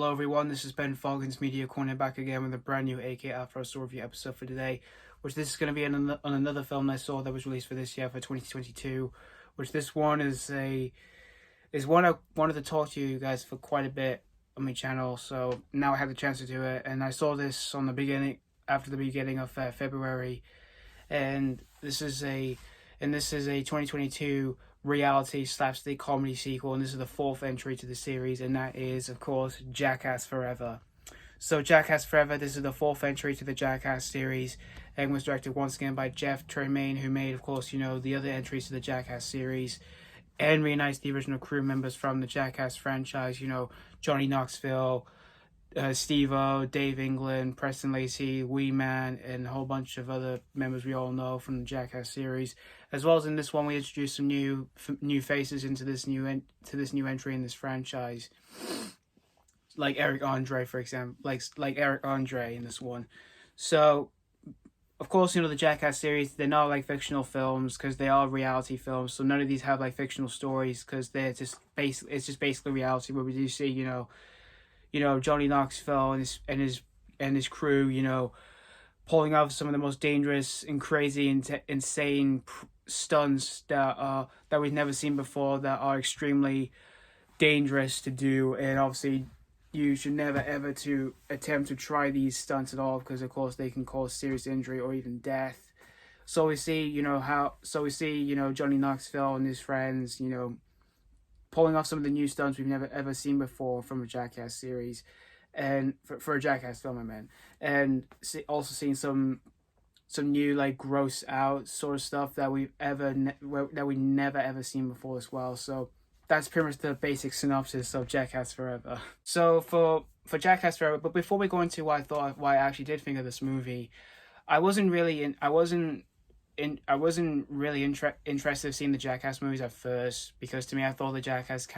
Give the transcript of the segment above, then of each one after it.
Hello everyone, this is Ben Falcons Media Corner back again with a brand new AK Afro Story Review episode for today, which this is going to be on another film I saw that was released for this year, for 2022, which this one is one I wanted to talk to you guys for quite a bit on my channel, so now I have the chance to do it, and I saw this after the beginning of February, and this is a 2022 reality slapstick comedy sequel, and this is the fourth entry to the series, and that is, of course, Jackass Forever. So Jackass Forever, this is the fourth entry to the Jackass series, and was directed once again by Tremaine, who made, of course, the other entries to the Jackass series, and reunites the original crew members from the Jackass franchise, Johnny Knoxville, Steve-O, Dave England, Preston, Lacy, Wee Man, and a whole bunch of other members we all know from the Jackass series. As well as in this one, we introduced some new faces into this new entry in this franchise, like Eric Andre, for example, like Eric Andre in this one. So, of course, the Jackass series, they're not like fictional films because they are reality films. So none of these have like fictional stories because they're just basically reality, where we do see Johnny Knoxville and his crew, pulling off some of the most dangerous and crazy and insane stunts that we've never seen before, that are extremely dangerous to do, and obviously you should never ever to attempt to try these stunts at all, because of course they can cause serious injury or even death. So we see Johnny Knoxville and his friends, pulling off some of the new stunts we've never ever seen before from a Jackass series, and for a Jackass film, I meant, and also seeing some new like gross out sort of stuff that we never ever seen before as well. So that's pretty much the basic synopsis of Jackass Forever. So for Jackass Forever, but before we go into why I actually did think of this movie, I wasn't really interested in seeing the Jackass movies at first, because to me I thought the Jackass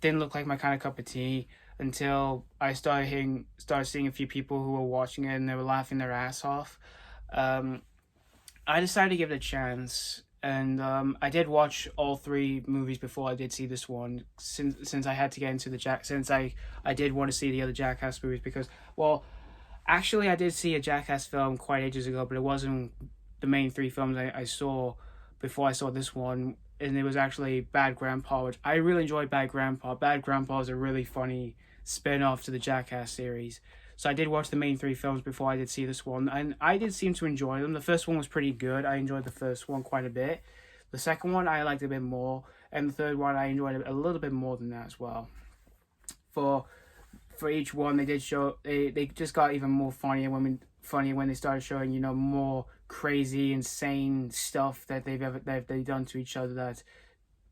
didn't look like my kind of cup of tea, until I started seeing a few people who were watching it and they were laughing their ass off. I decided to give it a chance, and I did watch all three movies before I did see this one, since I had to get into since I did want to see the other Jackass movies, because, well, actually I did see a Jackass film quite ages ago, but it wasn't the main three films I saw before I saw this one, and it was actually Bad Grandpa, which I really enjoyed. Bad Grandpa is a really funny spin-off to the Jackass series. So I did watch the main three films before I did see this one, and I did seem to enjoy them. The first one was pretty good. I enjoyed the first one quite a bit. The second one I liked a bit more, and the third one I enjoyed a little bit more than that as well. For each one, they just got even more funnier when they started showing more crazy, insane stuff that they've done to each other that's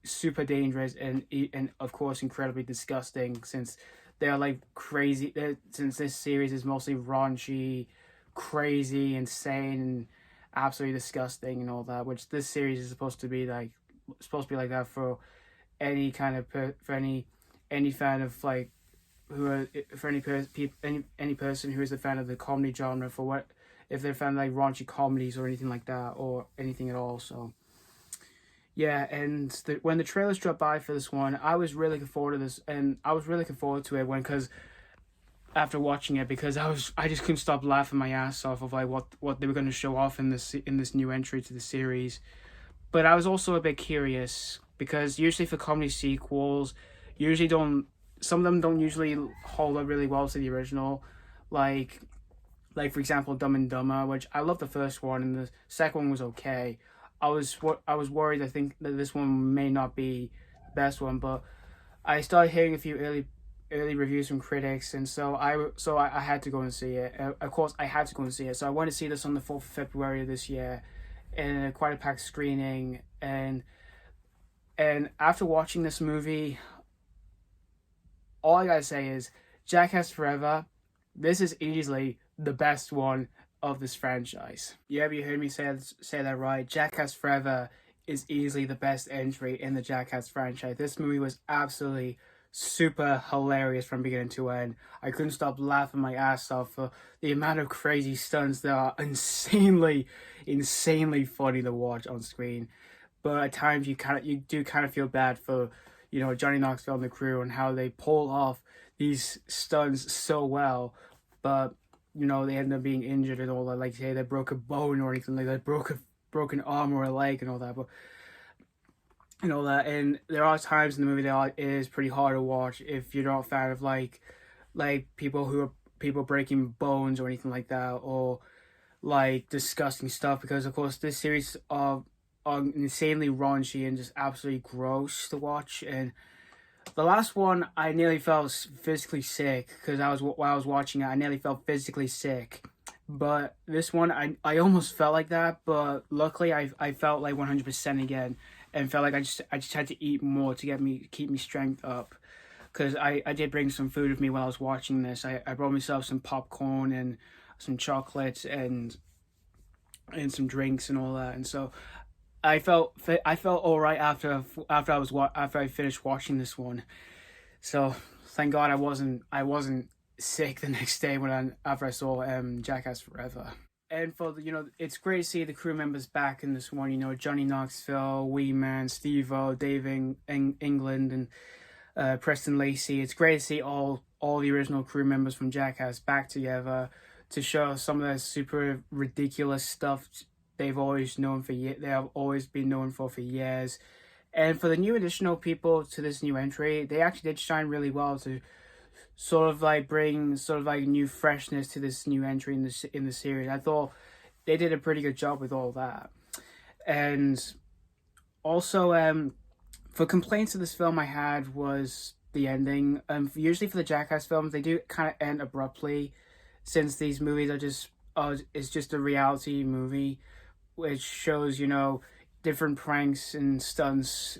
super dangerous and of course incredibly disgusting, since they are like crazy. Since this series is mostly raunchy, crazy, insane, and absolutely disgusting and all that, which this series is supposed to be like that for any kind of for any fan of like any person who is a fan of the comedy genre, if they're a fan of like raunchy comedies or anything like that, or anything at all. So yeah, and when the trailers dropped by for this one, I was really looking forward to this, and I was really looking forward to it after watching it, because I just couldn't stop laughing my ass off of like what they were going to show off in this new entry to the series. But I was also a bit curious, because usually for comedy sequels, some of them don't usually hold up really well to the original, like for example Dumb and Dumber, which I love the first one, and the second one was okay. I was worried. I think that this one may not be the best one, but I started hearing a few early reviews from critics, and so I had to go and see it. Of course, I had to go and see it. So I went to see this on the 4th of February of this year, in quite a packed screening, and after watching this movie, all I gotta say is Jackass Forever, this is easily the best one of this franchise. Yeah, you heard me say that right. Jackass Forever is easily the best entry in the Jackass franchise. This movie was absolutely super hilarious from beginning to end. I couldn't stop laughing my ass off for the amount of crazy stunts that are insanely funny to watch on screen. But at times you do kind of feel bad for you know, Johnny Knoxville and the crew, and how they pull off these stunts so well, but you know they end up being injured and all that. Like say they broke a bone or anything like that, broken arm or a leg and all that, but and all that. And there are times in the movie that it is pretty hard to watch if you're not a fan of like people breaking bones or anything like that, or like disgusting stuff, because of course this series are insanely raunchy and just absolutely gross to watch. And the last one, I nearly felt physically sick because while I was watching it, I nearly felt physically sick. But this one, I almost felt like that, but luckily I felt like 100% again, and felt like I just had to eat more to keep me strength up, because I did bring some food with me while I was watching this. I brought myself some popcorn and some chocolates and some drinks and all that, and so I felt all right after I finished watching this one. So thank God I wasn't sick the next day after I saw Jackass Forever. And for the, you know, it's great to see the crew members back in this one. You know, Johnny Knoxville, Wee Man, Steve-O, Dave England, and Preston, Lacy. It's great to see all the original crew members from Jackass back together to show some of the super ridiculous stuff they have always been known for years. And for the new additional people to this new entry, they actually did shine really well to sort of like bring sort of like new freshness to this new entry in the series. I thought they did a pretty good job with all that. And also, for complaints of this film I had was the ending. Usually for the Jackass films, they do kind of end abruptly, since these movies it's just a reality movie, which shows, you know, different pranks and stunts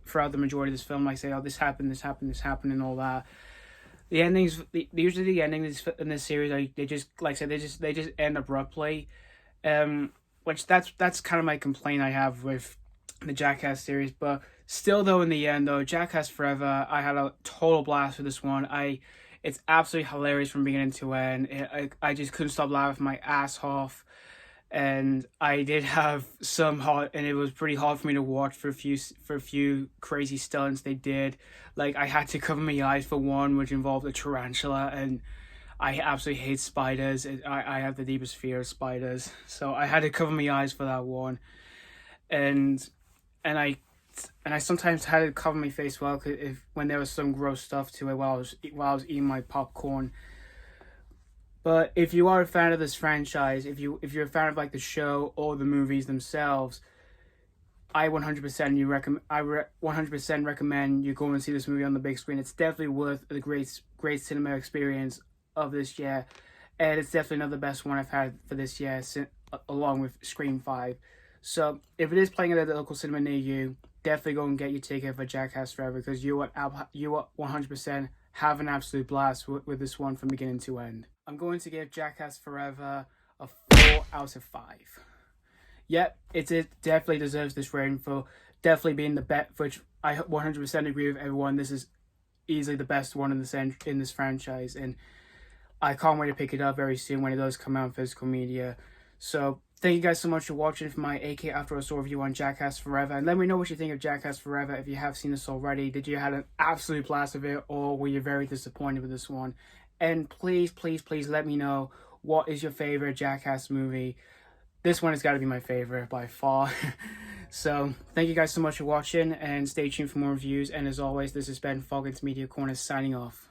throughout the majority of this film. Like say, oh, this happened, and all that. The endings, usually the endings in this series, they just, like I said, they just end abruptly. Which that's kind of my complaint I have with the Jackass series. But still, though, in the end, though, Jackass Forever, I had a total blast with this one. It's absolutely hilarious from beginning to end. I just couldn't stop laughing my ass off. And I did have and it was pretty hard for me to watch for a few crazy stunts they did. Like I had to cover my eyes for one, which involved a tarantula, and I absolutely hate spiders. I have the deepest fear of spiders, so I had to cover my eyes for that one. And I sometimes had to cover my face when there was some gross stuff to it while I was eating my popcorn. But if you are a fan of this franchise, if you're a fan of like the show or the movies themselves, I 100% recommend you go and see this movie on the big screen. It's definitely worth the great cinema experience of this year, and it's definitely another best one I've had for this year, along with Scream 5. So if it is playing at a local cinema near you, definitely go and get your ticket for Jackass Forever, because you will 100% have an absolute blast with this one from beginning to end. I'm going to give Jackass Forever a 4 out of 5. Yep, it definitely deserves this rating for definitely being the best, which I 100% agree with everyone. This is easily the best one in this franchise, and I can't wait to pick it up very soon when it does come out in physical media. So thank you guys so much for watching for my AK After a Store review on Jackass Forever, and let me know what you think of Jackass Forever if you have seen this already. Did you have an absolute blast of it, or were you very disappointed with this one? And please, please, please let me know, what is your favorite Jackass movie? This one has got to be my favorite by far. So thank you guys so much for watching, and stay tuned for more reviews. And as always, this has been Foggins Media Corner signing off.